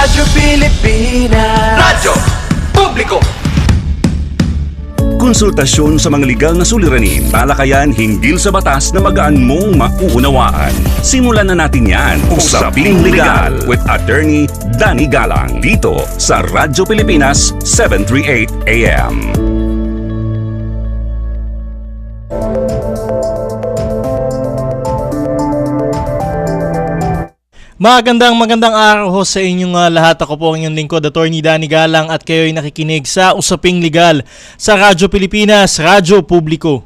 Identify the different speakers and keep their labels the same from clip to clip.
Speaker 1: Radyo Pilipinas, Radyo Publiko.
Speaker 2: Konsultasyon sa mga legal na suliranin, talakayan hinggil sa batas na magaan mong mauunawaan. Simulan na natin yan. Usaping Legal with Attorney Danny Galang dito sa Radyo Pilipinas 738 AM.
Speaker 3: Magandang araw ho sa inyong lahat. Ako po ang inyong lingkod, Attorney Danny Galang, at kayo'y nakikinig sa Usaping Legal sa Radyo Pilipinas, Radyo Publiko.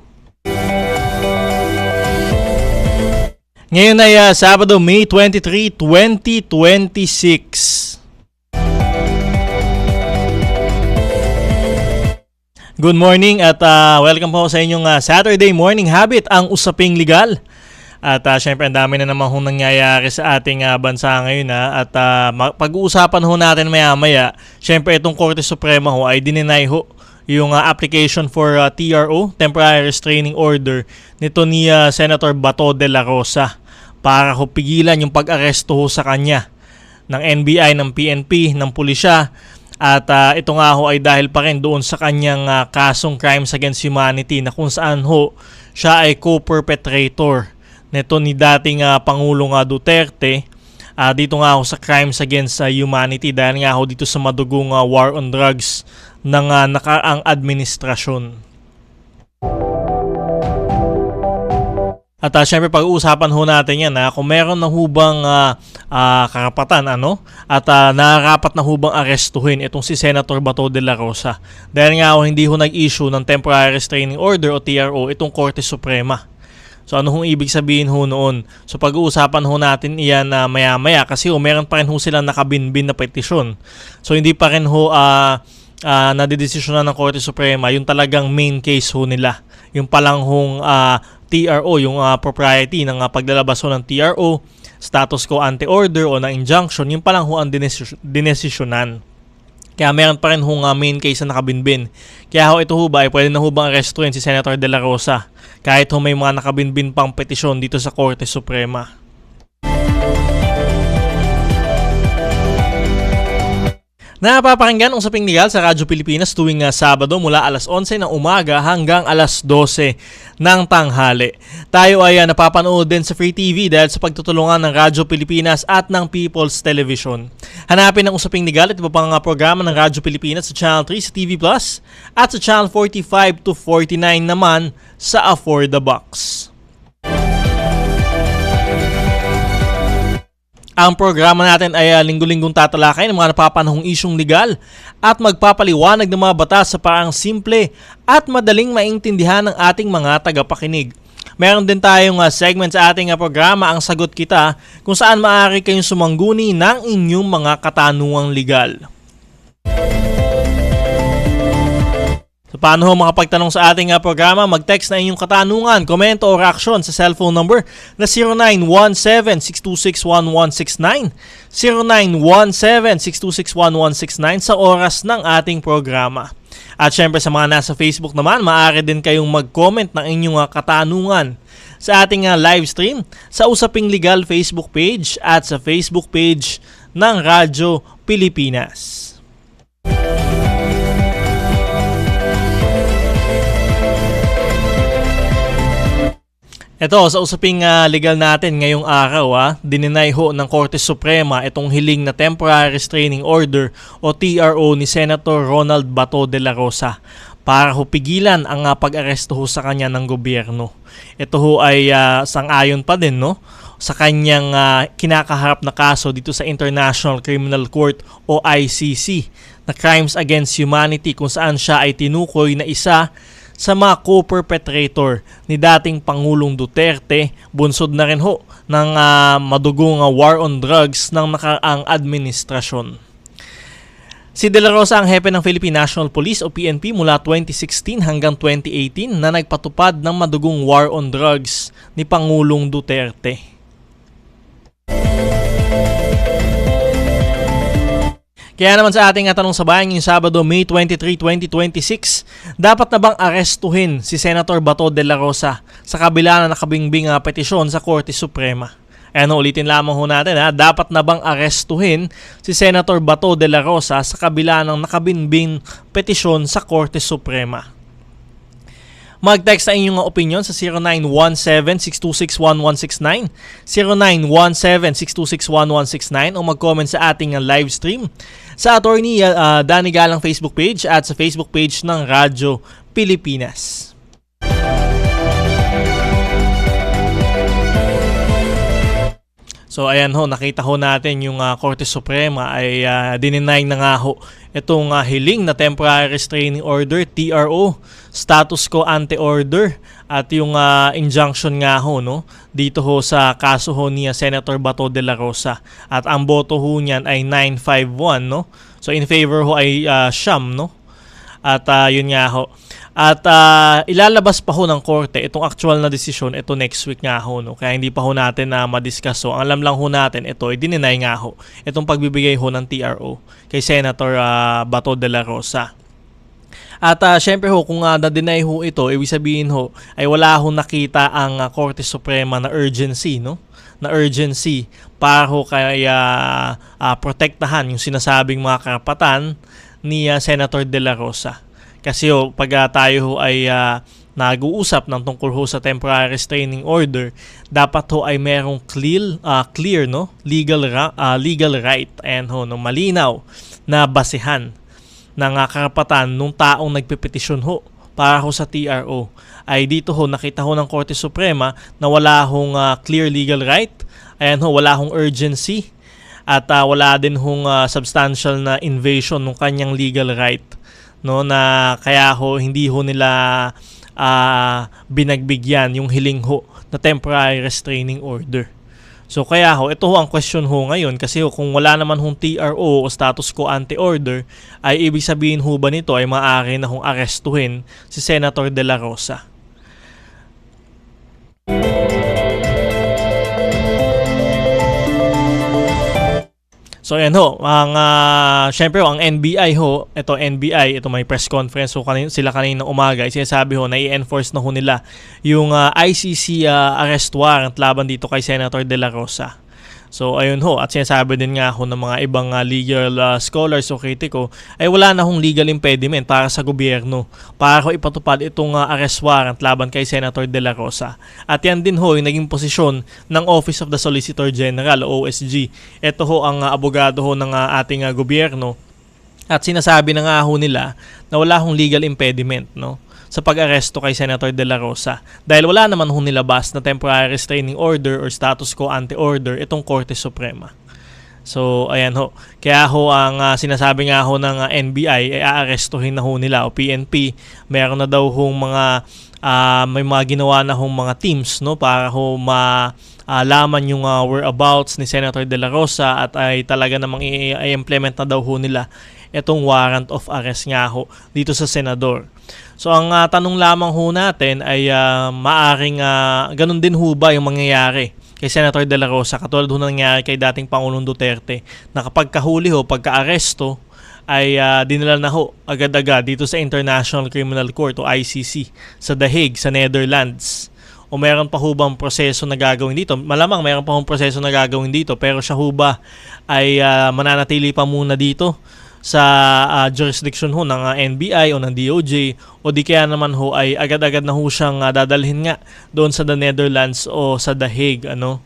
Speaker 3: Ngayon ay Sabado, May 23, 2026. Good morning at welcome po sa inyong Saturday morning habit, ang Usaping Legal. At syempre, ang dami na naman hong nangyayari sa ating bansa ngayon. At pag-uusapan ho natin maya-maya, syempre itong Korte Suprema ho ay dininay ho yung application for TRO, Temporary Restraining Order, nito ni Senator Bato de la Rosa para ho pigilan yung pag-aresto ho sa kanya ng NBI, ng PNP, ng pulisya. At ito nga ho ay dahil pa rin doon sa kanyang kasong crimes against humanity na kung saan ho siya ay co-perpetrator nito ni dating Pangulong Duterte dito nga ho sa crimes against humanity dahil nga ho dito sa madugong war on drugs ng nakaraang administrasyon. At syempre pag-uusapan ho natin yan kung meron na hubang karapatan at nararapat na hubang arestuhin itong si Senator Bato de la Rosa dahil nga ho hindi ho nag-issue ng Temporary Restraining Order o TRO itong Korte Suprema. So ano hong ibig sabihin ho noon? So pag-uusapan ho natin iyan maya-maya kasi meron pa rin ho silang nakabinbin na petisyon. So hindi pa rin ho nadidesisyonan ng Korte Suprema yung talagang main case ho nila. Yung palang hong TRO, yung propriety ng paglalabas ho ng TRO, status quo ante order o ng injunction, yung palang ho ang dinesisyonan. Kaya meron pa rin hong main case na nakabinbin. Kaya ho ito ho ba ay pwede na ho bang arestuhin si Senator de la Rosa kahit ho may mga nakabinbin pang petisyon dito sa Korte Suprema. Napapakinggan ang Usaping Legal sa Radyo Pilipinas tuwing Sabado mula alas 11 ng umaga hanggang alas 12 ng tanghali. Tayo ay napapanood din sa Free TV dahil sa pagtutulungan ng Radyo Pilipinas at ng People's Television. Hanapin ang Usaping Legal at iba pang programa ng Radyo Pilipinas sa Channel 3 sa TV Plus at sa Channel 45 to 49 naman sa For the Box. Ang programa natin ay linggo-linggong tatalakay ng mga napapanahong isyong legal at magpapaliwanag ng mga batas sa paraang simple at madaling maintindihan ng ating mga tagapakinig. Meron din tayong segment sa ating programa, Ang Sagot Kita, kung saan maaari kayong sumangguni ng inyong mga katanungang legal. So, paano ho makapagtanong sa ating programa? Mag-text na inyong katanungan, komento o reaksyon sa cellphone number na 0917-626-1169, 0917-626-1169 sa oras ng ating programa. At syempre sa mga nasa Facebook naman, maaari din kayong mag-comment ng inyong katanungan sa ating live stream sa Usaping Legal Facebook page at sa Facebook page ng Radyo Pilipinas. Ito, sa Usaping Legal natin ngayong araw, dininay ho ng Korte Suprema itong hiling na Temporary Restraining Order o TRO ni Senator Ronald Bato de la Rosa para ho pigilan ang pag-aresto ho sa kanya ng gobyerno. Ito ho ay sang-ayon pa din sa kanyang kinakaharap na kaso dito sa International Criminal Court o ICC na Crimes Against Humanity kung saan siya ay tinukoy na isa sa mga co-perpetrator ni dating Pangulong Duterte, bunsod na rin ho ng madugong war on drugs ng nakaraang administrasyon. Si De La Rosa ang hepe ng Philippine National Police o PNP mula 2016 hanggang 2018 na nagpatupad ng madugong war on drugs ni Pangulong Duterte. Kaya naman sa ating tanong sa bayan ngayong Sabado, May 23, 2026, dapat na bang arestuhin si Senator Bato de la Rosa sa kabila na nakabingbing petisyon sa Korte Suprema? Ayan ho, ulitin lamang ho natin ha. Dapat na bang arestuhin si Senator Bato de la Rosa sa kabila ng nakabinbing petisyon sa Korte Suprema? Mag-text sa inyong opinion sa 0917-626-1169, 0917-626-1169 o mag-comment sa ating live stream sa Attorney Danny Galang Facebook page at sa Facebook page ng Radyo Pilipinas. So ayan ho, nakita ho natin yung Korte Suprema ay dininay na nga ho itong hiling na Temporary Restraining Order, TRO, status quo ante order at yung injunction nga ho no, dito ho sa kaso ho ni Senator Bato de la Rosa. At ang boto ho niyan ay 951 no. So in favor ho ay siyam no. At yun nga ho. At ilalabas pa ho ng korte itong actual na desisyon ito next week nga ho no. Kaya hindi pa ho natin na ma-discuss. So ang alam lang ho natin ito ay dininay nga ho itong pagbibigay ho ng TRO kay Senator Bato de la Rosa. At syempre ho kung na-deny ho ito, ibig sabihin ho ay wala ho nakita ang Korte Suprema na urgency no. Na urgency para ho kaya protektahan yung sinasabing mga karapatan ni Senator de la Rosa. Kasi pag tayo ho ay nag-uusap ng tungkol ho sa temporary restraining order, dapat ho ay merong clear no legal right and ho no malinaw na basehan ng karapatan ng taong nagpepetisyon ho para ho sa TRO. Ay dito ho nakita ho ng Korte Suprema na wala hong clear legal right, ayan ho, wala hong urgency at wala din hong substantial na invasion ng kanyang legal right no, na kaya ho hindi ho nila binagbigyan yung hiling ho na temporary restraining order. So kaya ho, ito ho ang question ho ngayon kasi ho, kung wala naman hong TRO o status quo ante order, ay ibig sabihin ho ba nito ay maaari na hong arestuhin si Senator de la Rosa? So ayan ho, syempre ho, ang NBI ho, ito may press conference ho sila kanina umaga, sinasabi ho na i-enforce na ho nila yung ICC arrest warrant laban dito kay Senator de la Rosa. So ayun ho, at sinasabi din nga ho ng mga ibang legal scholars o kritiko ay wala na hong legal impediment para sa gobyerno para ho ipatupad itong arrest warrant laban kay Senator de la Rosa. At yan din ho yung naging posisyon ng Office of the Solicitor General o OSG. Ito ho ang abogado ho ng ating gobyerno at sinasabi na nga ho nila na wala hong legal impediment no sa pag-aresto kay Senator de la Rosa dahil wala naman hong nilabas na temporary restraining order or status quo ante order itong Korte Suprema. So ayan ho, kaya ho ang sinasabi nga ho ng NBI ay aarestuhin na ho nila o PNP. Meron na daw hong mga may mga ginawa na hong mga teams no para ho laman yung whereabouts ni Senator de la Rosa at ay talaga namang i-implement na daw ho nila itong warrant of arrest nga ho dito sa senador. So ang tanong lamang ho natin ay maaring ganun din ho ba yung mangyayari kay Senator de la Rosa katulad ho nangyari kay dating Pangulong Duterte na kapag kahuli ho, pagka-aresto ay dinala na ho agad-agad dito sa International Criminal Court o ICC sa The Hague sa Netherlands. O meron pa ho bang proseso na gagawin dito? Malamang meron pa hong proseso na gagawin dito pero siya ho ba ay mananatili pa muna dito sa jurisdiction ho ng NBI o ng DOJ o di kaya naman ho ay agad-agad na ho siyang dadalhin nga doon sa The Netherlands o sa The Hague ano.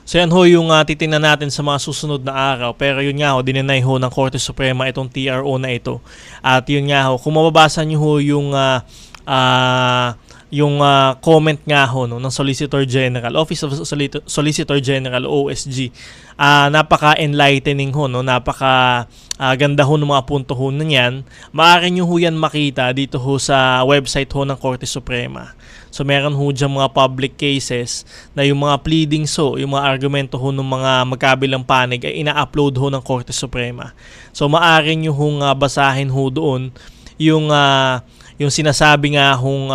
Speaker 3: So yan ho yung titingnan natin sa mga susunod na araw pero yun nga ho dininay ho ng Korte Suprema itong TRO na ito at yun nga ho kung mababasa nyo ho yung comment nga ho no, ng Solicitor General, Office of Solicitor General OSG. Napaka-enlightening ho no, napaka ganda ho ng mga punto ho niyan. Maaari nyo ho yan makita dito ho sa website ho ng Korte Suprema. So meron ho dyan mga public cases na yung mga pleadings ho, yung mga argumento ho ng mga magkabilang panig ay ina-upload ho ng Korte Suprema. So maaari nyo hong basahin ho doon yung sinasabi nga hong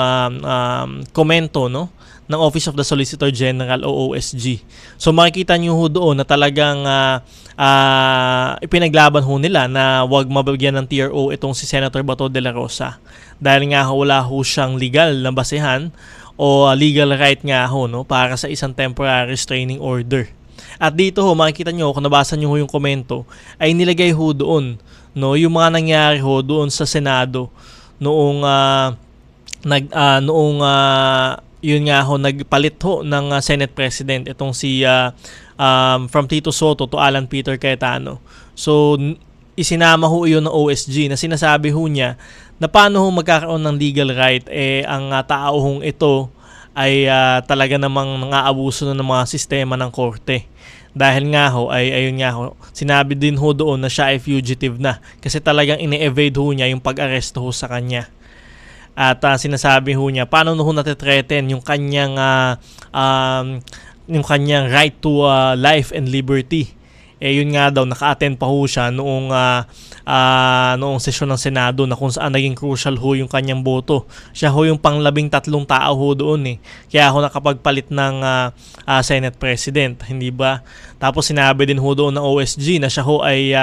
Speaker 3: komento no ng Office of the Solicitor General o OSG. So makikita niyo ho doon na talagang ipinaglaban ho nila na wag mabigyan ng TRO itong si Senator Bato de la Rosa dahil nga wala ho siyang legal na basehan o legal right nga ho, no, para sa isang temporary restraining order. At dito ho, makikita nyo, kung nabasa nyo ho yung komento, ay nilagay ho doon, no, yung mga nangyari ho doon sa Senado noong yun nga ho, nagpalit ho ng Senate President itong si from Tito Soto to Alan Peter Cayetano. So isinama ho yun ng OSG na sinasabi ho niya na paano ho magkakaroon ng legal right ang tao hong ito ay talaga namang nang-aabuso na ng mga sistema ng korte. Dahil nga ho ay ayun nga ho, sinabi din ho doon na siya ay fugitive na kasi talagang ine-evade ho niya yung pag-aresto ho sa kanya. At sinasabi ho niya paano ho natitreten yung kanyang right to life and liberty. Yun nga daw, naka-attend pa ho siya noong sesyon ng Senado na kung saan naging crucial ho yung kanyang boto. Siya ho yung pang-13 tao ho doon Kaya ho nakapagpalit ng Senate President, hindi ba? Tapos sinabi din ho doon ng OSG na siya ho ay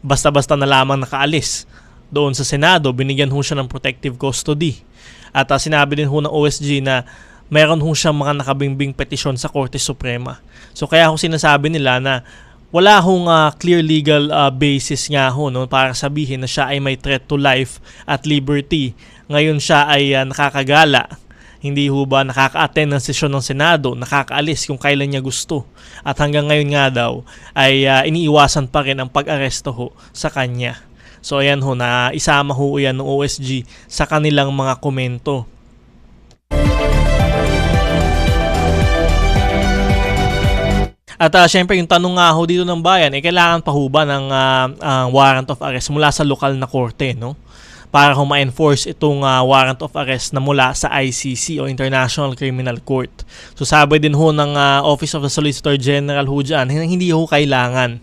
Speaker 3: basta-basta na lamang nakaalis doon sa Senado, binigyan ho siya ng protective custody. At sinabi din ho ng OSG na meron ho siyang mga nakabingbing petisyon sa Korte Suprema. So kaya ho sinasabi nila na wala hong clear legal basis nga ho, no, para sabihin na siya ay may threat to life at liberty. Ngayon siya ay nakakagala. Hindi ho ba nakaka-attend ng sesyon ng Senado, nakakaalis kung kailan niya gusto. At hanggang ngayon nga daw ay iniiwasan pa rin ang pag-aresto ho sa kanya. So ayan ho, na isama ho yan ng OSG sa kanilang mga komento. At syempre yung tanong nga ho dito ng bayan, kailangan pa ho ba ng warrant of arrest mula sa lokal na korte, no? Para ho ma-enforce itong warrant of arrest na mula sa ICC o International Criminal Court. So sabi din ho ng Office of the Solicitor General ho dyan, hindi ho kailangan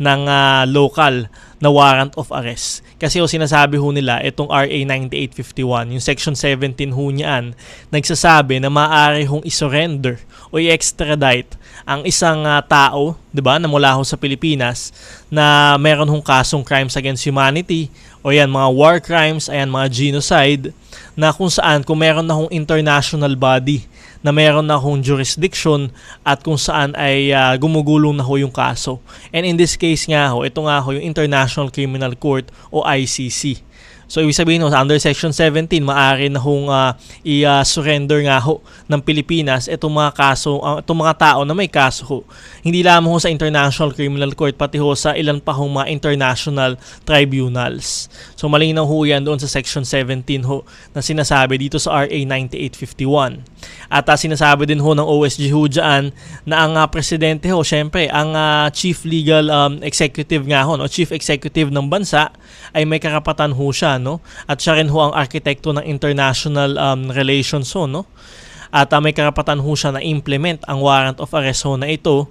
Speaker 3: ng local na warrant of arrest. Kasi ho sinasabi ho nila itong RA 9851, yung Section 17 ho niyan, nagsasabi na maaari hong isurrender o i-extradite ang isang tao, 'di ba, na mula ho sa Pilipinas na meron hong kasong crimes against humanity o yan mga war crimes, ayan mga genocide, na kung saan kung meron na hong international body na meron na hong jurisdiction at kung saan ay gumugulong na ho yung kaso. And in this case nga ho, ito nga ho yung International Criminal Court o ICC. So ibig sabihin ho, under Section 17, maaari na hong i-surrender nga ho ng Pilipinas itong mga kaso, itong mga tao na may kaso ho. Hindi lamang ho sa International Criminal Court, pati ho sa ilan pa hong mga international tribunals. So malinaw ho yan doon sa Section 17 ho na sinasabi dito sa RA 9851. At sinasabi din ho ng OSG ho dyan na ang presidente ho, syempre, ang chief legal executive nga ho, no, chief executive ng bansa ay may karapatan ho siya, no? At siya rin ho ang arkitekto ng international relations ho, no? At may karapatan ho siya na implement ang warrant of arrest ho na ito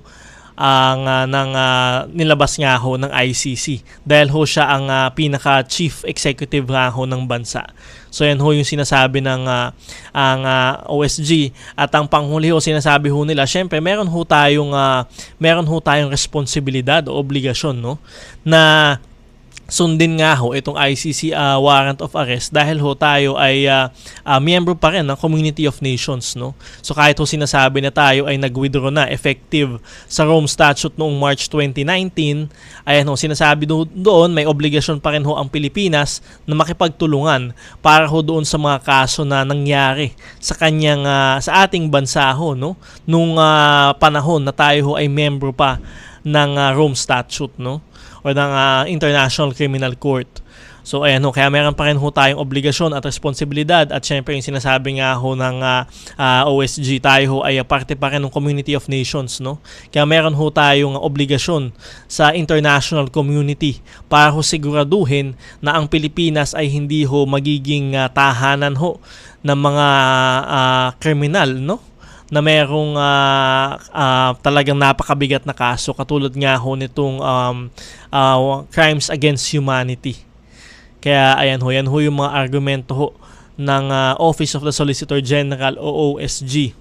Speaker 3: nilabas nga ho ng ICC dahil ho siya ang pinaka chief executive nga ho ng bansa. So yan ho yung sinasabi ng ang OSG. At ang panghuli ho, sinasabi ho nila, syempre meron ho tayong responsibilidad o obligasyon, no, na sundin nga ho itong ICC warrant of arrest dahil ho tayo ay miyembro pa rin ng Community of Nations, no? So kahit ho sinasabi na tayo ay nag-withdraw na effective sa Rome Statute noong March 2019, ayan ho, sinasabi doon may obligasyon pa rin ho ang Pilipinas na makipagtulungan para ho doon sa mga kaso na nangyari sa kanyang sa ating bansa ho, no? Nung panahon na tayo ho ay miyembro pa ng Rome Statute, no? O ng International Criminal Court. So ayan ho, kaya meron pa rin ho tayong obligasyon at responsibilidad at syempre yung sinasabi nga ho ng OSG, tayo ho ay parte pa rin ng Community of Nations, no? Kaya meron ho tayong obligasyon sa international community para ho siguraduhin na ang Pilipinas ay hindi ho magiging tahanan ho ng mga kriminal, no? Na merong talagang napakabigat na kaso katulad nga ho nitong crimes against humanity. Kaya ayan ho, yan ho yung mga argumento ho ng Office of the Solicitor General o OSG.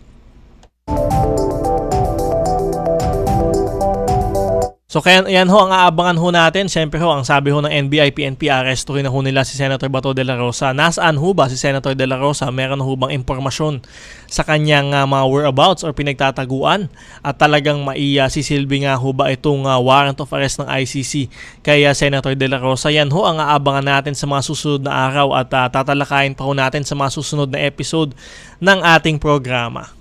Speaker 3: So kaya yan ho ang aabangan ho natin. Siyempre ho, ang sabi ho ng NBI, PNP, arestuhin na ho nila si Senator Bato de la Rosa. Nasaan ho ba si Senator de la Rosa? Meron ho bang impormasyon sa kanyang mga whereabouts or pinagtataguan? At talagang sisilbi nga ho ba itong warrant of arrest ng ICC kay Senator de la Rosa? Yan ho ang aabangan natin sa mga susunod na araw at tatalakayin pa ho natin sa mga susunod na episode ng ating programa.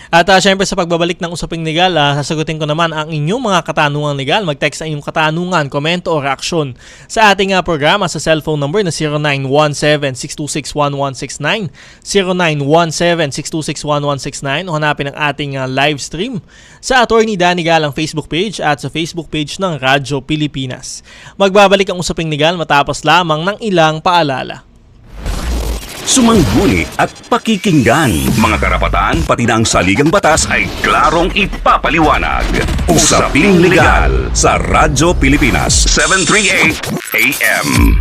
Speaker 3: At syempre sa pagbabalik ng Usaping Legal, sasagutin ko naman ang inyong mga katanungang legal. Mag-text ang inyong katanungan, komento o reaksyon sa ating programa sa cellphone number na 0917-626-1169, 0917-626-1169 o hanapin ang ating live stream sa Attorney Danny Galang Facebook page at sa Facebook page ng Radyo Pilipinas. Magbabalik ang Usaping Legal matapos lamang ng ilang paalala.
Speaker 2: Sumangguni at pakikinggan. Mga karapatan pati na ang saligang batas ay klarong ipapaliwanag. Usaping Legal sa Radyo Pilipinas 738 AM.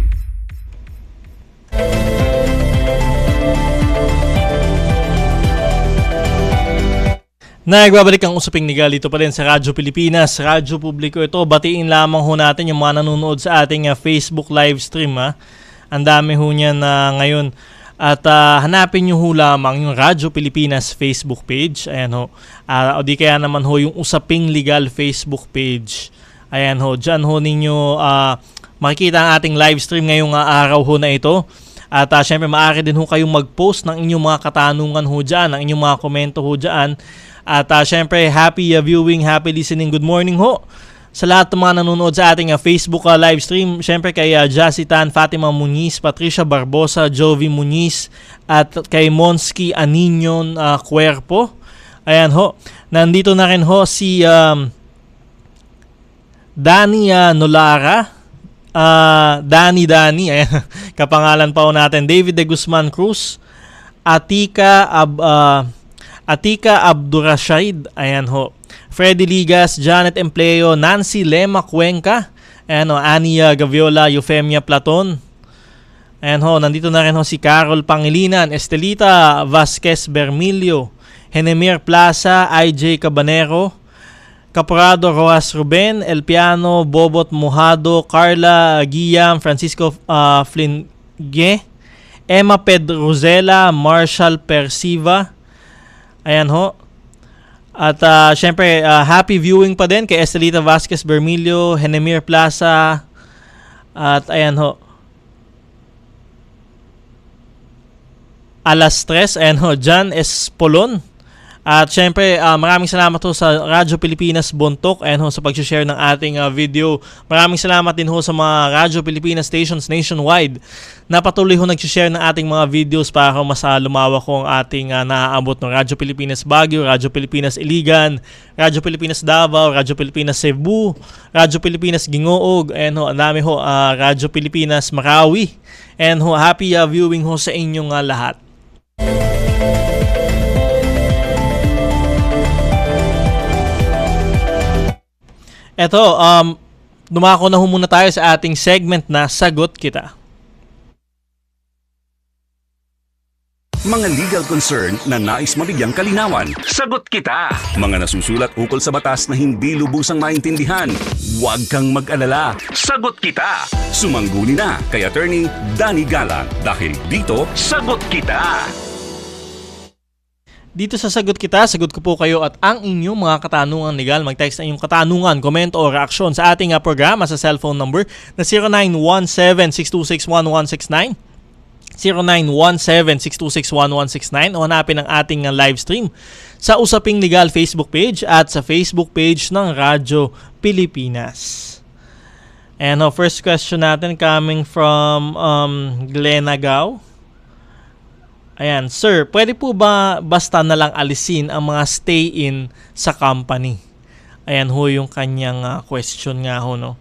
Speaker 3: Nagbabalik ang Usaping Legal dito pa rin sa Radyo Pilipinas, Radyo Publiko ito. Batiin lamang ho natin yung mga nanonood sa ating Facebook live stream. Ang dami ho niyan ngayon. At hanapin nyo ho lamang yung Radyo Pilipinas Facebook page. Ayan ho. O di kaya naman ho yung Usaping Legal Facebook page. Ayan ho. Diyan ho ninyo makikita ang ating live stream ngayong araw ho na ito. At syempre maaari din ho kayong mag-post ng inyong mga katanungan ho dyan, ng inyong mga komento ho dyan. At syempre happy viewing, happy listening. Good morning ho sa lahat ng mga nanonood sa ating Facebook live stream. Siyempre kay Jacitan, Fatima Muniz, Patricia Barbosa, Jovi Muniz, at kay Monsky Aninion Cuerpo. Ayan ho. Nandito na rin ho si Danny Nolara. Danny. Ayan. Kapangalan pa ho natin. David de Guzman Cruz. Atika Abdurashid. Ayan ho. Freddy Ligas, Janet Empleo, Nancy Lema Cuenca, Ania Gaviola, Eufemia Platon. Ayan ho, nandito na rin ho si Carol Pangilinan, Estelita Vasquez Bermilio, Henemir Plaza, IJ Cabanero, Caporado Rojas Ruben, Elpiano Bobot Mojado, Carla Guillam, Francisco Flingue, Emma Pedrozela, Marshall Persiva. Ayan ho. At syempre, happy viewing pa din kay Estelita Vasquez Bermilio, Henemir Plaza, at ayan ho. Alas 3, ayan ho, John Espolon. At syempre, maraming salamat ho sa Radyo Pilipinas Bontok, ayan ho, sa pag-share ng ating video. Maraming salamat din ho sa mga Radyo Pilipinas stations nationwide na patuloy ho nag-share ng ating mga videos para mas lumawak ho ang ating naaabot ng Radyo Pilipinas Baguio, Radyo Pilipinas Iligan, Radyo Pilipinas Davao, Radyo Pilipinas Cebu, Radyo Pilipinas Gingoog, ayan ho, ang dami ho, Radyo Pilipinas Marawi. And ho, happy viewing ho sa inyong lahat. Eto, dumako na ho muna tayo sa ating segment na Sagot Kita.
Speaker 2: Mga legal concern na nais mabigyang kalinawan. Sagot kita! Mga nasusulat ukol sa batas na hindi lubusang maintindihan. Huwag kang mag-alala. Sagot kita! Sumangguni na kay Attorney Danny Galang dahil dito, Sagot Kita!
Speaker 3: Dito sa Sagot Kita, sagot ko po kayo at ang inyong mga katanungan legal. Mag-text na inyong katanungan, komento o reaksyon sa ating programa sa cellphone number na 0917-626-1169, 0917-626-1169 o hanapin ang ating live stream sa Usaping Legal Facebook page at sa Facebook page ng Radyo Pilipinas. And first question natin coming from Glenna Gao. Ayan, sir, pwede po ba basta na lang alisin ang mga stay-in sa company? Ayan ho yung kanyang question nga ho, no?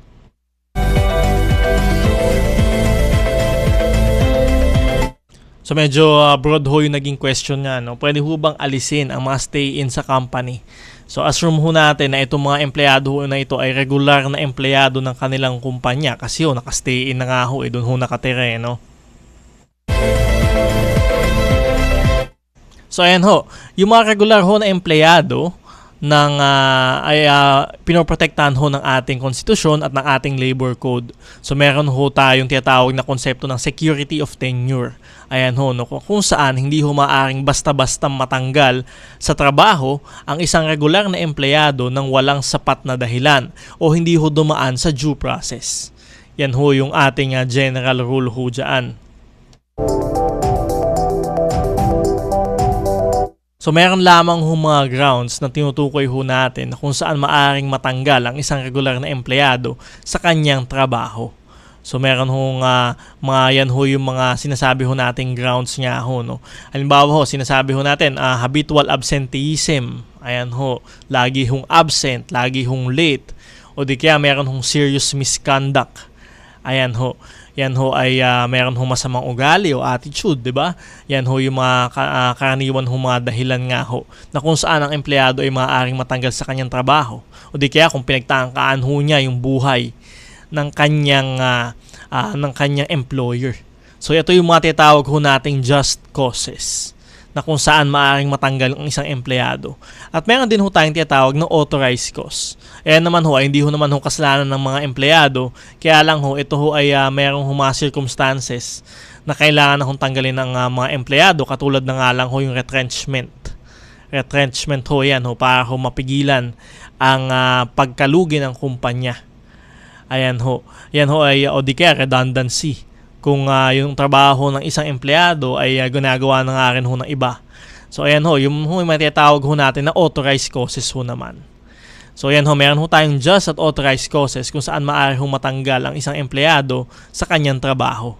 Speaker 3: So medyo broad ho yung naging question nga, no? Pwede ho bang alisin ang mga stay-in sa company? So assume ho natin na itong mga empleyado ho na ito ay regular na empleyado ng kanilang kumpanya kasi ho, naka-stay-in na nga ho, doon ho nakatira, no? So ayan ho, yung mga regular ho na empleyado ay pinoprotektahan ho ng ating konstitusyon at ng ating labor code. So meron ho tayong tinatawag na konsepto ng security of tenure. Ayan ho, no, kung saan hindi ho maaaring basta-basta matanggal sa trabaho ang isang regular na empleyado nang walang sapat na dahilan o hindi ho dumaan sa due process. Yan ho yung ating general rule ho dyan. So meron lamang ho mga grounds na tinutukoy ho natin na kung saan maaring matanggal ang isang regular na empleyado sa kanyang trabaho. So meron ho mga yan ho yung mga sinasabi ho nating grounds nga ho. No? Halimbawa ho, sinasabi ho natin habitual absenteeism. Ayan ho, lagi hong absent, lagi hong late. O di kaya meron hong serious misconduct. Ayan ho. Yan ho ay meron ho masamang ugali o attitude, di ba? Yan ho yung mga karaniwan ho mga dahilan nga ho na kung saan ang empleyado ay maaaring matanggal sa kanyang trabaho. O di kaya kung pinagtangkaan ho niya yung buhay ng kanyang employer. So ito yung mga tinatawag ho nating just causes na kung saan maaaring matanggal ang isang empleyado. At meron din ho tayong tinatawag na authorized cause. Ayan naman ho, hindi ho naman ho kasalanan ng mga empleyado, kaya lang ho, ito ho ay merong ho mga circumstances na kailangan na hong tanggalin ng mga empleyado, katulad na nga lang ho yung retrenchment. Retrenchment ho yan ho, para ho mapigilan ang pagkalugi ng kumpanya. Ayan ho, yan ho ay o di kaya redundancy. Kung yung trabaho ng isang empleyado ay ginagawa na nga rin ho ng iba. So ayan ho, yung matatawag ho natin na authorized causes ho naman. So ayan ho, meron ho tayong just at authorized causes kung saan maaari ho matanggal ang isang empleyado sa kanyang trabaho.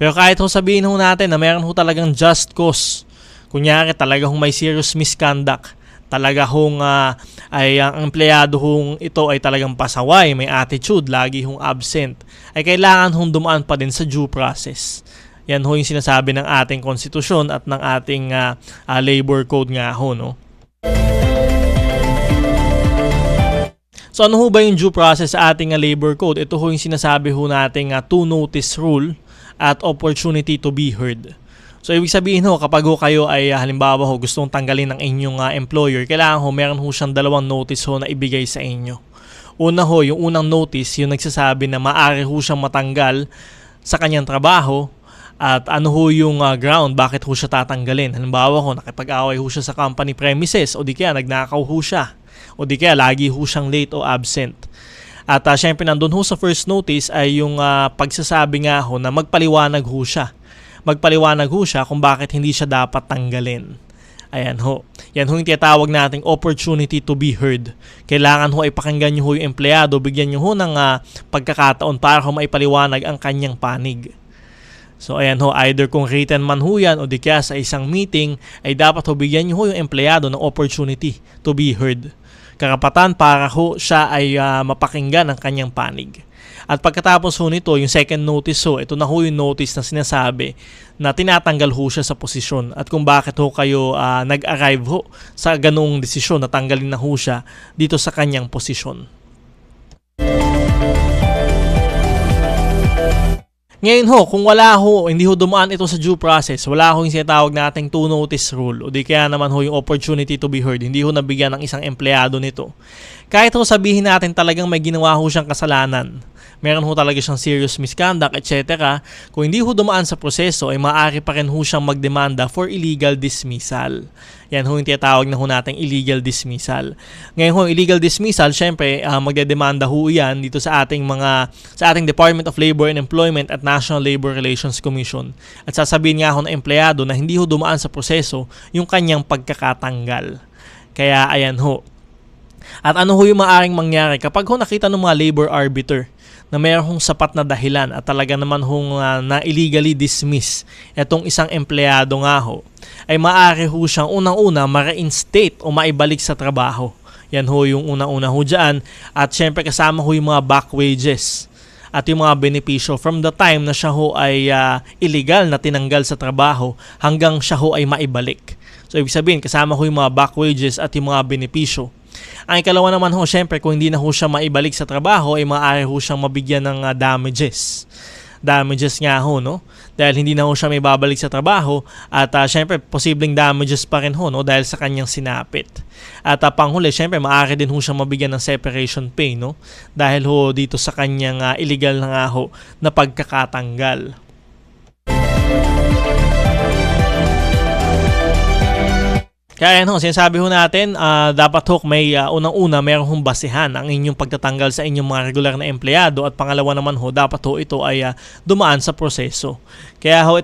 Speaker 3: Pero kahit ho sabihin ho natin na meron ho talagang just cause, kunyari talaga hong may serious misconduct, talaga hong ay ang empleyado hong ito ay talagang pasaway, may attitude, lagi hong absent, ay kailangan hong dumaan pa din sa due process. Yan ho yung sinasabi ng ating konstitusyon at ng ating labor code nga ho, no? So ano ho ba yung due process sa ating labor code? Ito ho yung sinasabi ho nating two notice rule at opportunity to be heard. So ibig sabihin ho, kapag ho kayo ay halimbawa ho gustong tanggalin ng inyong employer, kailangan ho meron ho siyang dalawang notice ho na ibigay sa inyo. Una ho, yung unang notice, yung nagsasabi na maaari ho siyang matanggal sa kanyang trabaho at ano ho yung ground, bakit ho siya tatanggalin. Halimbawa ho, nakipag-away ho siya sa company premises o di kaya nagnakaw ho siya o di kaya lagi ho siyang late o absent. At syempre nandun ho sa first notice ay yung pagsasabi nga ho na magpaliwanag ho siya. Magpaliwanag ho siya kung bakit hindi siya dapat tanggalin. Ayan ho. Yan ho yung tinatawag nating opportunity to be heard. Kailangan ho ay pakinggan nyo ho yung empleyado, bigyan nyo ho ng pagkakataon para ho maipaliwanag ang kanyang panig. So ayan ho, either kung written man ho yan o di kaya sa isang meeting, ay dapat ho bigyan nyo ho yung empleyado ng opportunity to be heard. Karapatan para ho siya ay mapakinggan ang kanyang panig. At pagkatapos ho nito, yung second notice ho, ito na ho yung notice na sinasabi na tinatanggal ho siya sa posisyon at kung bakit ho kayo nag-arrive ho sa ganoong desisyon na tanggalin na ho siya dito sa kanyang posisyon. Ngayon ho, kung wala ho, hindi ho dumaan ito sa due process, wala ho yung sinatawag nating two notice rule o di kaya naman ho yung opportunity to be heard, hindi ho nabigyan ng isang empleyado nito. Kahit ho sabihin natin talagang may ginawa ho siyang kasalanan, meron ho talaga siyang serious misconduct, etc. Kung hindi ho dumaan sa proseso, ay maaari pa rin ho siyang magdemanda for illegal dismissal. Yan ho yung tinatawag na ho natin illegal dismissal. Ngayon ho, illegal dismissal, syempre, magdedemanda ho yan dito sa ating Department of Labor and Employment at National Labor Relations Commission. At sasabihin nga ho ng empleyado na hindi ho dumaan sa proseso yung kanyang pagkakatanggal. Kaya ayan ho. At ano ho yung maaaring mangyari kapag ho nakita ng mga labor arbiter na mayroong sapat na dahilan at talaga naman hong na illegally dismiss itong isang empleyado nga ho, ay maaari ho siyang unang-una ma-reinstate o maibalik sa trabaho. Yan ho yung unang-una ho dyan. At syempre kasama ho yung mga back wages at yung mga benepisyo from the time na siya ho ay illegal na tinanggal sa trabaho hanggang siya ho ay maibalik. So ibig sabihin kasama ho yung mga back wages at yung mga benepisyo. Ang ikalawa naman ho, syempre kung hindi na ho siya maibalik sa trabaho ay maaari ho siyang mabigyan ng damages. damages nga ho, no? Dahil hindi na ho siya may babalik sa trabaho at syempre posibleng damages pa rin ho, no? Dahil sa kanyang sinapit. At panghuli, syempre maaari din ho siya mabigyan ng separation pay, no? Dahil ho dito sa kanyang illegal na nga ho na pagkakatanggal. Kaya yan ho, sinasabi ho natin, dapat ho may unang-una meron hong basihan ang inyong pagtatanggal sa inyong mga regular na empleyado at pangalawa naman ho, dapat ho ito ay dumaan sa proseso. Kaya ho,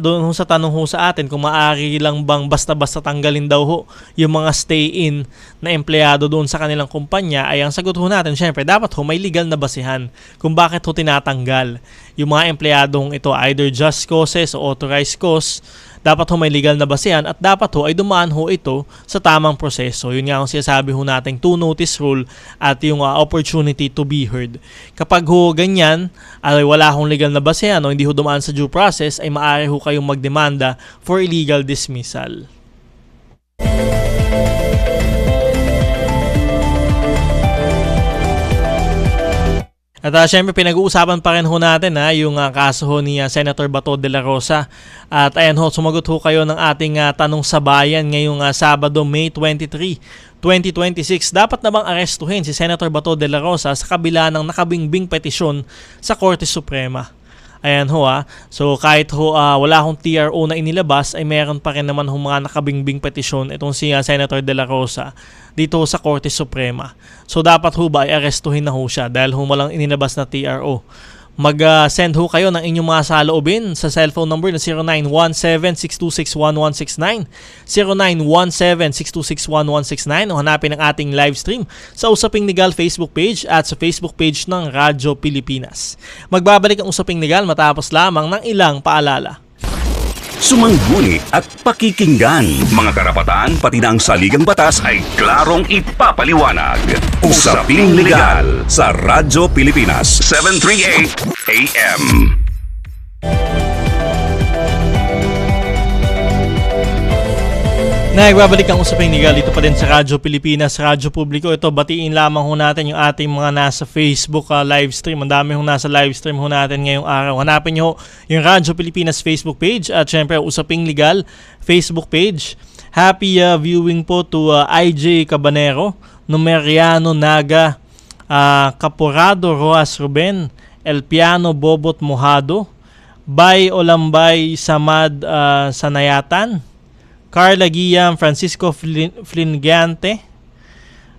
Speaker 3: doon ho sa tanong ho sa atin kung maaari lang bang basta-basta tanggalin daw ho yung mga stay-in na empleyado doon sa kanilang kumpanya, ay ang sagot ho natin, syempre, dapat ho may legal na basihan kung bakit ho tinatanggal yung mga empleyadong ito, either just causes o authorized cause. Dapat ho may legal na basihan at dapat ho ay dumaan ho ito sa tamang proseso. Yun nga ang sinasabi ho nating two notice rule at yung opportunity to be heard. Kapag ho ganyan ay wala hong legal na basihan o hindi ho dumaan sa due process, ay maaari ho kayong magdemanda for illegal dismissal. At syempre pinag-uusapan pa rin ho natin yung kaso ho ni Senator Bato de la Rosa. At ayan ho, sumagot ho kayo ng ating tanong sa bayan ngayong Sabado, May 23, 2026. Dapat na bang arestuhin si Senator Bato de la Rosa sa kabila ng nakabingbing petisyon sa Korte Suprema? Ayan ho So kahit ho wala hong TRO na inilabas, ay meron pa rin naman ho mga nakabingbing petisyon itong si Senator de la Rosa dito sa Korte Suprema. So dapat ho ba ay arestuhin na ho siya dahil ho walang inilabas na TRO? Mag-send ho kayo ng inyong mga saloobin sa cellphone number na 0917-626-1169, 0917-626-1169 o hanapin ang ating live stream sa Usaping Legal Facebook page at sa Facebook page ng Radyo Pilipinas. Magbabalik ang Usaping Legal matapos lamang ng ilang paalala.
Speaker 2: Sumangguni at pakikinggan. Mga karapatan pati na ang saligang batas ay klarong ipapaliwanag. Usaping Legal sa Radyo Pilipinas 738 AM.
Speaker 3: Nagbabalik ang Usaping Legal dito pa din sa Radyo Pilipinas, Radyo Publiko. Ito, batiin lamang ho natin yung ating mga nasa Facebook live stream. Ang dami hong nasa live stream ho natin ngayong araw. Hanapin nyo yung Radyo Pilipinas Facebook page at syempre Usaping Legal Facebook page. Happy viewing po to IJ Cabanero, Numeriano Naga, Caporado Roas Ruben, El Piano Bobot Mojado, Bay Olambay Samad Sanayatan, Carla Guillam, Francisco Flingiante,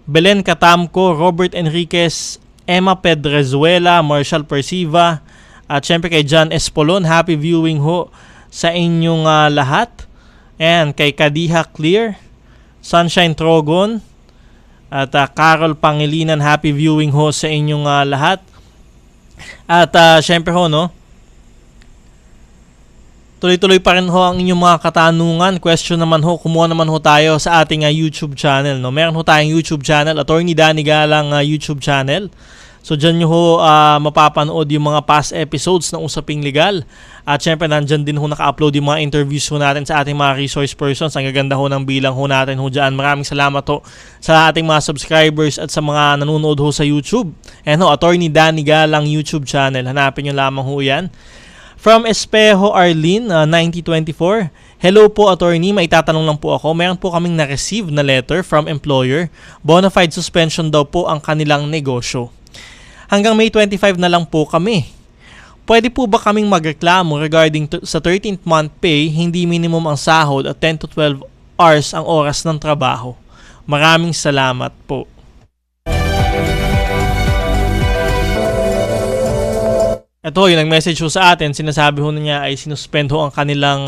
Speaker 3: Belen Catamco, Robert Enriquez, Emma Pedrezuela, Marshall Persiva, at syempre kay John Espolon, happy viewing ho sa inyong lahat. And kay Kadiha Clear, Sunshine Trogon, at Carol Pangilinan, happy viewing ho sa inyong lahat. At syempre ho, no, tuloy-tuloy pa rin ho ang inyong mga katanungan. Question naman ho, kumuha naman ho tayo sa ating YouTube channel. No? Meron ho tayong YouTube channel, Attorney Danny Galang YouTube channel. So dyan nyo ho mapapanood yung mga past episodes ng Usaping Legal. At syempre nandyan din ho naka-upload yung mga interviews ho natin sa ating mga resource persons. Ang gaganda ho ng bilang ho natin ho dyan. Maraming salamat ho sa ating mga subscribers at sa mga nanonood ho sa YouTube. And ho, Attorney Danny Galang YouTube channel. Hanapin nyo lamang ho yan. From Espejo Arlene, 9024. Hello po, attorney. May itatanong lang po ako. Meron po kaming na-receive na letter from employer. Bonafide suspension daw po ang kanilang negosyo. Hanggang May 25 na lang po kami. Pwede po ba kaming magreklamo regarding sa 13th month pay, hindi minimum ang sahod at 10 to 12 hours ang oras ng trabaho? Maraming salamat po. Ito, yung nag-message ho sa atin, sinasabi ho niya ay sinuspend ho ang kanilang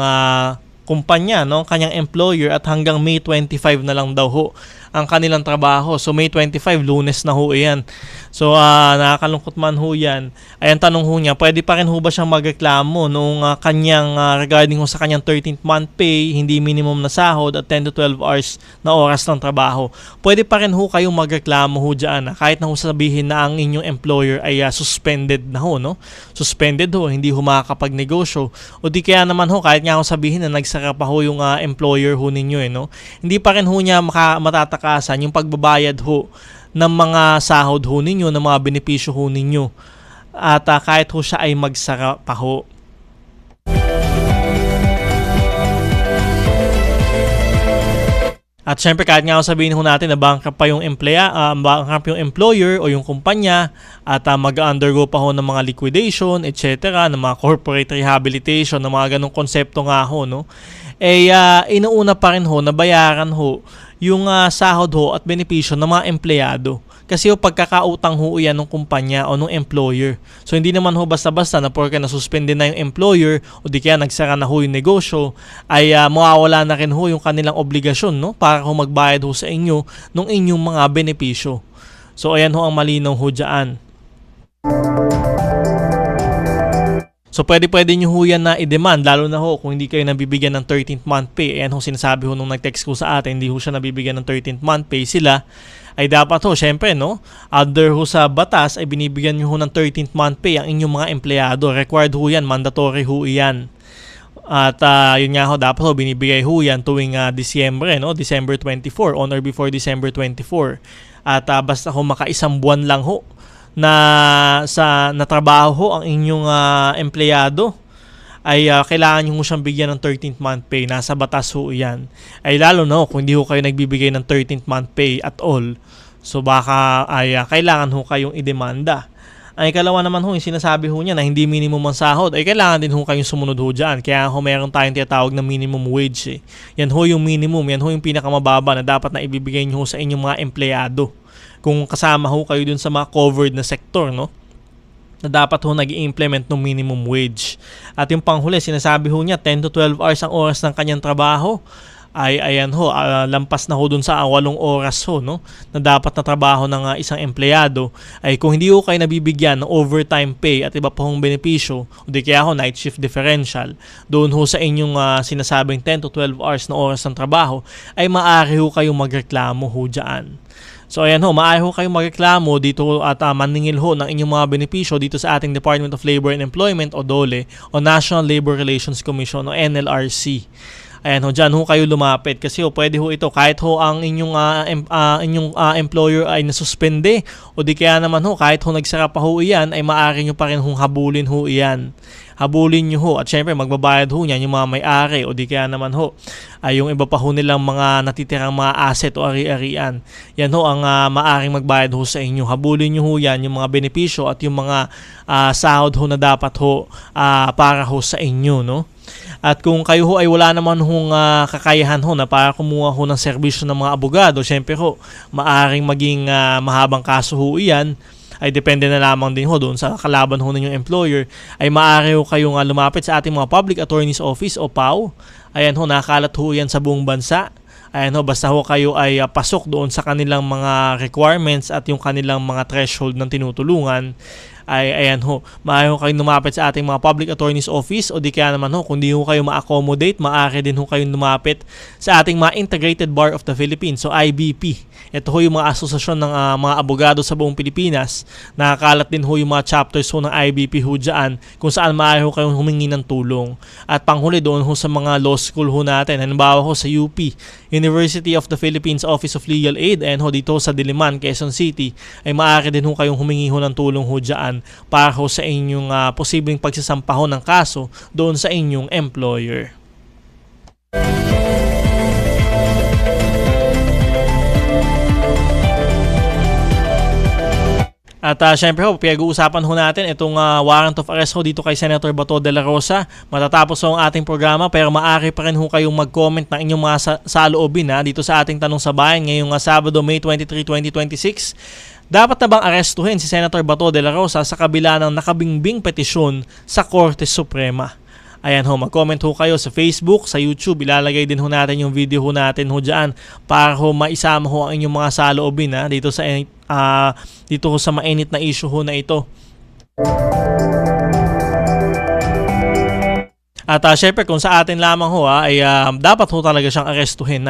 Speaker 3: kumpanya, no? Kanyang employer at hanggang May 25 na lang daw ho ang kanilang trabaho. So May 25, Lunes na ho yan. So nakakalungkot man ho yan. Ayan, tanong ho niya, pwede pa rin ho ba siyang magreklamo nung kanyang regarding ho sa kanyang 13th month pay, hindi minimum na sahod at 10 to 12 hours na oras ng trabaho? Pwede pa rin ho kayong magreklamo ho dyan, kahit na ho sabihin na ang inyong employer ay suspended na ho, no? Suspended ho, hindi ho makakapagnegosyo. O di kaya naman ho, kahit nga ho sabihin na nagsara pa ho yung employer ho ninyo, no? Hindi pa rin ho niya matatakasan yung pagbabayad ho ng mga sahod ho ninyo, ng mga benepisyo ho ninyo. at kahit ho siya ay magsara pa ho. At syempre kahit nga sabihin ho natin na bankrupt pa yung bankrupt yung employer o yung kumpanya at mag-undergo pa ho ng mga liquidation, etc., ng mga corporate rehabilitation, ng mga ganong konsepto nga ho, no? Inuuna pa rin ho na bayaran ho yung sahod ho at benepisyo ng mga empleyado. Kasi ho pagkakautang ho yan ng kumpanya o ng employer. So hindi naman ho basta-basta na porke nasuspende na yung employer o di kaya nagsara na ho yung negosyo ay mawawala na rin ho yung kanilang obligasyon, no, para ho magbayad ho sa inyo ng inyong mga benepisyo. So ayan ho ang malinaw ho dyan. So pwede nyo ho yan na i-demand, lalo na ho kung hindi kayo nabibigyan ng 13th month pay. Ayan ho sinasabi ho nung nag-text ko sa atin, hindi ho siya nabibigyan ng 13th month pay. Sila ay dapat ho, syempre, no, under ho sa batas ay binibigyan nyo ho ng 13th month pay ang inyong mga empleyado. Required ho yan, mandatory ho yan. At yun nga ho, dapat ho binibigay ho yan tuwing Disyembre, no, December 24, on or before December 24. At basta ho makaisang buwan lang ho na trabaho ho ang inyong empleyado ay kailangan nyo siyang bigyan ng 13th month pay. Nasa batas ho yan. Ay lalo na ho kung hindi ho kayo nagbibigay ng 13th month pay at all. So baka ay kailangan ho kayong idemanda. Ay ikalawa naman ho, yung sinasabi ho niya na hindi minimum ang sahod, ay kailangan din ho kayong sumunod ho dyan. Kaya ho meron tayong tinatawag na minimum wage. Yan ho yung minimum, yan ho yung pinakamababa na dapat na ibibigay nyo ho sa inyong mga empleyado. Kung kasama ho kayo dun sa mga covered na sektor, no, na dapat ho nag-i-implement ng minimum wage. At yung panghuli, sinasabi ho niya 10 to 12 hours ang oras ng kanyang trabaho. Ay ayan ho, lampas na ho dun sa 8 oras ho, no, na dapat na trabaho ng isang empleyado. Ay kung hindi ho kayo nabibigyan ng overtime pay at iba pa hong benepisyo, o di kaya ho night shift differential, doon ho sa inyong sinasabing 10 to 12 hours na oras ng trabaho, ay maaari ho kayong magreklamo ho dyan. So ayan ho, maaari ho kayong magreklamo dito at maningil ho ng inyong mga benepisyo dito sa ating Department of Labor and Employment o DOLE o National Labor Relations Commission o NLRC. Ayan ho, dyan ho kayo lumapit kasi ho, pwede ho ito kahit ho ang inyong employer ay nasuspende o di kaya naman ho, kahit ho nagsara pa ho iyan, ay maaari nyo pa rin hong habulin ho iyan. Habulin nyo ho at syempre magbabayad ho niyan yung mga may-ari o di kaya naman ho ay yung iba pa ho nilang mga natitirang mga asset o ari-arian. Yan ho ang maaring magbayad ho sa inyo. Habulin nyo ho yan yung mga benepisyo at yung mga sahod ho na dapat ho para ho sa inyo, no? At kung kayo ho ay wala naman hong kakayahan ho na para kumuha ho ng serbisyo ng mga abogado, syempre ho, maaring maging mahabang kaso ho iyan, ay depende na lamang din ho doon sa kalaban ho ninyong employer, ay maaari ho kayong lumapit sa ating mga Public Attorney's Office o PAO. Ayan ho, nakalat ho yan sa buong bansa. Ayan ho, basta ho kayo ay pasok doon sa kanilang mga requirements at yung kanilang mga threshold ng tinutulungan, ay ayan ho, maaari ho kayong lumapit sa ating mga Public Attorney's Office o di kaya naman ho, kung di ho kayo ma-accommodate, maaari din ho kayong lumapit sa ating mga Integrated Bar of the Philippines o IBP. Ito ho yung mga asosasyon ng mga abogado sa buong Pilipinas. Nakakalat din ho yung mga chapters ho ng IBP ho dyan kung saan maaari ho kayong humingi ng tulong. At panghuli doon ho sa mga law school ho natin. Halimbawa ho sa UP, University of the Philippines Office of Legal Aid, and ho dito sa Diliman, Quezon City, ay maaari din ho kayong humingi ho ng tulong ho dyan para ho sa inyong posibleng pagsasampa ho ng kaso doon sa inyong employer. At syempre ho, pinag-uusapan ho natin itong warrant of arrest ho dito kay Senator Bato de la Rosa. Matatapos ho ang ating programa pero maaari pa rin ho kayong mag-comment ng inyong mga saloobin dito sa ating Tanong sa Bayan ngayong Sabado, May 23, 2026. Dapat na bang arestuhin si Senator Bato de la Rosa sa kabila ng nakabingbing petisyon sa Korte Suprema? Ayan ho, mag-comment ho kayo sa Facebook, sa YouTube. Ilalagay din ho natin yung video ho natin ho dyan para ho maisama ho ang inyong mga saloobin dito ho sa mainit na issue ho na ito. At syempre kung sa atin lamang ho ay dapat ho talaga siyang arestuhin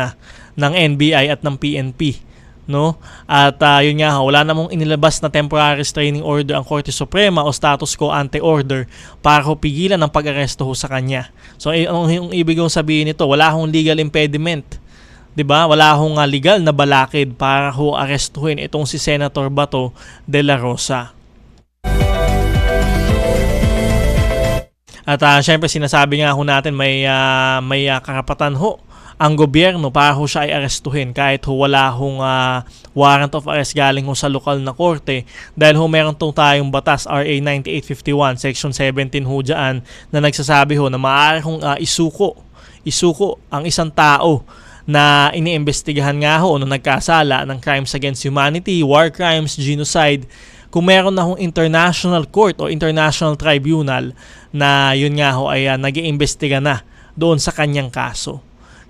Speaker 3: ng NBI at ng PNP. No? At yun nga, wala namang inilabas na temporary restraining order ang Korte Suprema o status quo ante order para ho pigilan ang pag-aresto ho sa kanya. So yung ibig kong sabihin nito, wala hong legal impediment, 'di ba? Wala hong legal na balakid para ho arestuhin itong si Senator Bato de la Rosa. At syempre sinasabi nga ho natin may karapatan ho ang gobyerno para ho siya ay arestuhin kahit ho wala hong warrant of arrest galing ho sa lokal na korte, dahil ho meron tayong batas RA 9851 Section 17 ho dyan na nagsasabi ho na maaari hong isuko ang isang tao na iniimbestigahan nga ho na nagkasala ng crimes against humanity, war crimes, genocide, kung meron na hong international court o international tribunal na yun nga ho ay nag-iimbestiga na doon sa kanyang kaso.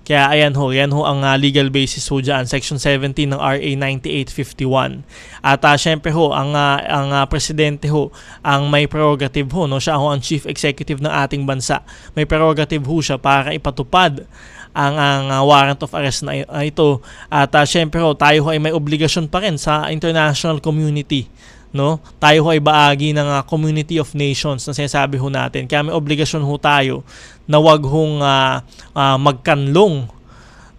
Speaker 3: Kaya ayan ho, yan ho ang legal basis ho dyan, Section 17 ng RA 9851. At syempre ho, ang presidente ho, ang may prerogative ho, no? Siya ho ang chief executive ng ating bansa. May prerogative ho siya para ipatupad ang warrant of arrest na ito. At syempre ho, tayo ho ay may obligasyon pa rin sa international community. No? Tayo ho ay bahagi ng community of nations na sinasabi ho natin. Kaya may obligasyon ho tayo na wag hong magkanlong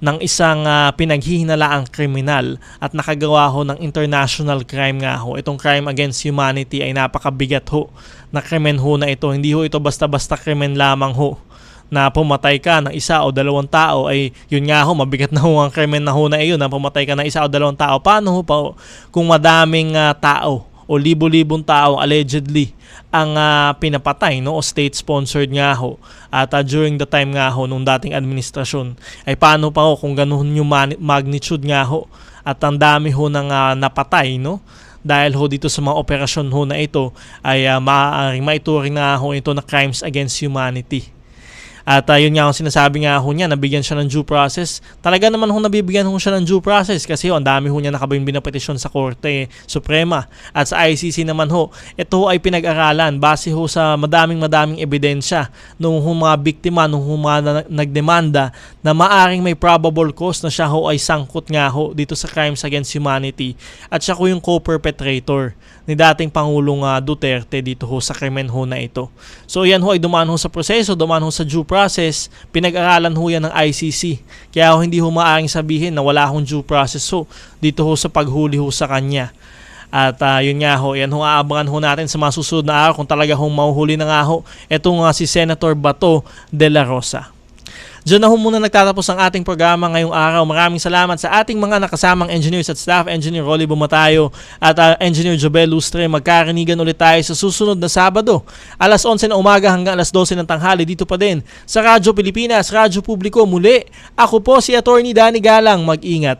Speaker 3: ng isang pinaghihinalaang kriminal at nakagawa ho ng international crime nga ho. Itong crime against humanity ay napakabigat ho na krimen ho na ito. Hindi ho ito basta-basta krimen lamang ho na pumatay ka ng isa o dalawang tao. Ay yun nga ho, mabigat na ho ang krimen na ho na iyon na pumatay ka ng isa o dalawang tao. Paano ho pa kung madaming tao o libo-libong tao allegedly ang pinapatay, no, o state-sponsored nga ho at during the time nga ho nung dating administrasyon, ay paano pa ho kung ganoon yung magnitude nga ho at ang dami ho ng napatay, no, dahil ho dito sa mga operasyon ho na ito ay maaaring maituring na ho ito na crimes against humanity. At yun nga ang sinasabi nga ho niya, nabigyan siya ng due process. Talaga naman ho nabibigyan ho siya ng due process kasi ho, ang dami ho niya nakabimbing na petisyon sa Korte Suprema. At sa ICC naman ho, ito ho ay pinag-aralan base ho sa madaming ebidensya nung mga biktima, nung mga nagdemanda na maaring may probable cause na siya ho ay sangkot nga ho dito sa crimes against humanity. At siya ho yung co-perpetrator ni dating Pangulong Duterte dito ho sa krimen ho na ito. So yan ho ay dumaan ho sa proseso, dumaan ho sa due process, pinag-aralan ho yan ng ICC. Kaya ho hindi ho maaaring sabihin na wala hong due process ho dito ho sa paghuli ho sa kanya. At yun nga ho, yan ho aabangan ho natin sa mga susunod na araw kung talaga ho mahuhuli na nga ho itong si Senator Bato de la Rosa. Diyan na ho muna nagtatapos ang ating programa ngayong araw. Maraming salamat sa ating mga nakasamang engineers at staff, Engineer Rolly Bumatayo at Engineer Jobel Lustre. Magkarinigan ulit tayo sa susunod na Sabado, alas 11 ng umaga hanggang alas 12 ng tanghali dito pa din sa Radyo Pilipinas, Radyo Publiko. Muli, ako po si Attorney Danny Galang. Mag-ingat.